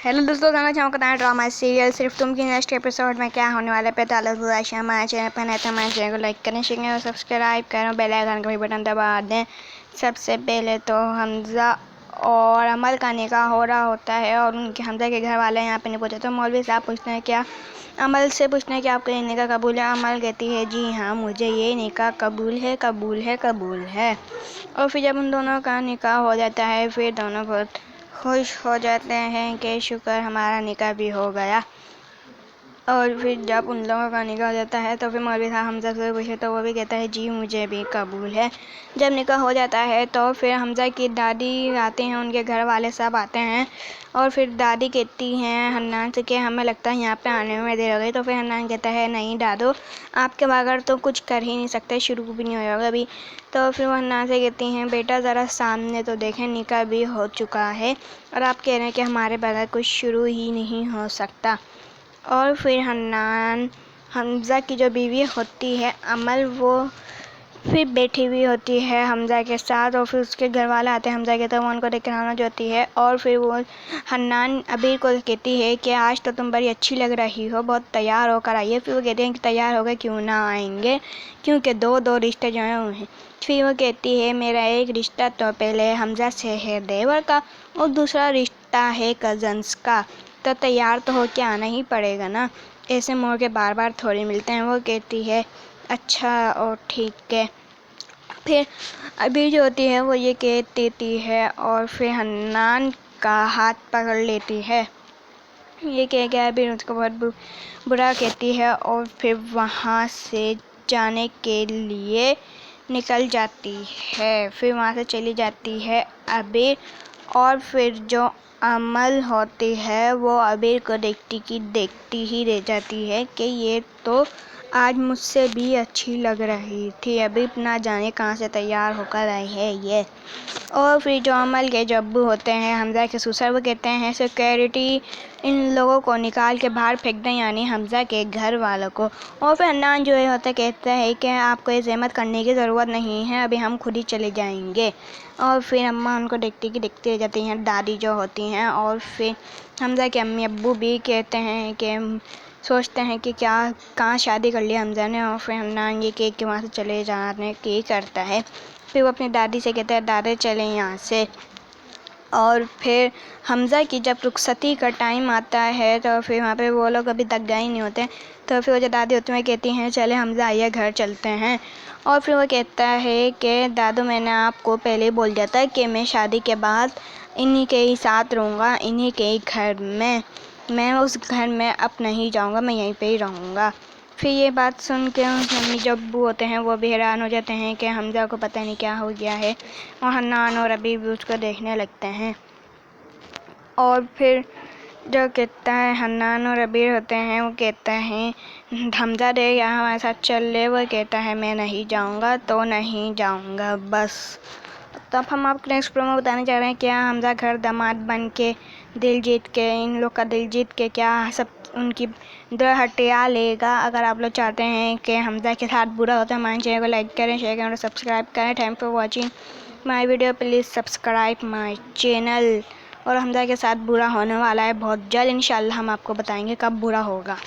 Hello दोस्तों, गाना चाहूँ का ड्रामा सीरियल सिर्फ तुम की नेक्स्ट एपिसोड में क्या होने वाला है 45 बुराइश हमारे चैनल पर नए तो हमारे चैनल को लाइक करें, शेयर करें और सब्सक्राइब करें, बेल आइकन का भी बटन दबा दें। सबसे पहले तो हमज़ा और अमल का निकाह हो रहा होता है और उनके हमज़ा के घर वाले यहाँ पे नहीं पहुँचे तो मौलवी साहब पूछते हैं क्या अमल से पूछते हैं कि आपका ये निकाह कबूल है। अमल कहती है जी हाँ, मुझे ये निकाह कबूल है कबूल है कबूल है। और फिर जब उन दोनों का निकाह हो जाता है फिर दोनों बहुत खुश हो जाते हैं कि शुक्र हमारा निकाह भी हो गया। और फिर जब उन लोगों का निकाह हो जाता है तो फिर मौलवी साहब हमज़ा से पूछे तो वो भी कहता है जी मुझे भी कबूल है। जब निकाह हो जाता है तो फिर हमज़ा की दादी आते हैं, उनके घर वाले सब आते हैं और फिर दादी कहती हैं हन्नान से कि हमें लगता है यहाँ पे आने में देर हो गई। तो फिर हन्नान कहता है नहीं दादो, आपके बगैर तो कुछ कर ही नहीं सकते, शुरू भी नहीं होगा अभी। तो फिर वो हन्नान से कहती हैं बेटा ज़रा सामने तो देखें, निकाह भी हो चुका है और आप कह रहे हैं कि हमारे बगैर कुछ शुरू ही नहीं हो सकता। और फिर हन्नान हमज़ा की जो बीवी होती है अमल, वो फिर बैठी हुई होती है हमज़ा के साथ और फिर उसके घर वाले आते हैं हमज़ा के, तो वो उनको देख कर खाना जोती है। और फिर वो हन्नान अबीर को कहती है कि आज तो तुम बड़ी अच्छी लग रही हो, बहुत तैयार होकर आइए। फिर वो कहते हैं कि तैयार हो गए क्यों ना आएंगे, क्योंकि दो रिश्ते जो हैं। फिर वो कहती है मेरा एक रिश्ता तो पहले हमज़ा से है देवर का और दूसरा रिश्ता है कज़न्स का, तो तैयार तो हो के आना ही पड़ेगा ना, ऐसे मोड़ के बार बार थोड़ी मिलते हैं। वो कहती है अच्छा और ठीक है। फिर अभी जो होती है वो ये कह देती है और फिर हन्नान का हाथ पकड़ लेती है, ये कह के अभी उसको बहुत बुरा कहती है और फिर वहाँ से जाने के लिए निकल जाती है। फिर वहाँ से चली जाती है अबीर और फिर जो अमल होती है वो अबीर को देखती ही रह जाती है कि ये तो आज मुझसे भी अच्छी लग रही थी, अभी ना जाने कहाँ से तैयार होकर आई है ये। और फिर जो अमल के जो अब्बू होते हैं हमज़ा के ससुर, वो कहते हैं सिक्योरिटी इन लोगों को निकाल के बाहर फेंक दें, यानी हमज़ा के घर वालों को। और फिर हन्नान जो है कहता है कि आपको ये ज़हमत करने की ज़रूरत नहीं है, अभी हम खुद ही चले जाएंगे। और फिर अम्मा उनको देखती रह जाती हैं, दादी जो होती हैं। और फिर हमज़ा के अम्मी अब्बू भी कहते हैं कि सोचते हैं कि क्या कहाँ शादी कर लिया हमज़ा ने। और फिर हन्नान ये केक के वहाँ से चले जाने की करता है। फिर वो अपनी दादी से कहता है दादी चलें यहाँ से। और फिर हमज़ा की जब रुखसती का टाइम आता है तो फिर वहाँ पे वो लोग अभी तक गए नहीं होते, तो फिर वो जो दादी होती हैं कहती हैं चले हमज़ा आइए घर चलते हैं। और फिर वो कहता है कि दादू मैंने आपको पहले ही बोल दिया था कि मैं शादी के बाद इन्हीं के ही साथ रहूँगा, इन्हीं के ही घर में, मैं उस घर में अब नहीं जाऊँगा, मैं यहीं पे ही रहूँगा। फिर ये बात सुन के मम्मी जो अब्बू होते हैं वो भी हैरान हो जाते हैं कि हमज़ा को पता नहीं क्या हो गया है। और हन्नान और अबीर भी उसको देखने लगते हैं। और फिर जो कहता है हन्नान और अबीर होते हैं वो कहता है हमज़ा दे यहाँ हमारे साथ चल ले। वो कहता है मैं नहीं जाऊँगा तो नहीं जाऊँगा बस। तो अब हम आपको नेक्स्ट प्रोमो बताने जा रहे हैं क्या हमज़ा घर दामाद बन के दिल जीत के, इन लोग का दिल जीत के क्या सब उनकी दिल हटिया लेगा। अगर आप लोग चाहते हैं कि हमज़ा के साथ बुरा होता है, हमारे चैनल को लाइक करें, शेयर करें और सब्सक्राइब करें। Thank for watching my video, please subscribe my channel. और हमज़ा के साथ बुरा होने वाला है बहुत जल्द, इंशाल्लाह हम आपको बताएंगे कब बुरा होगा।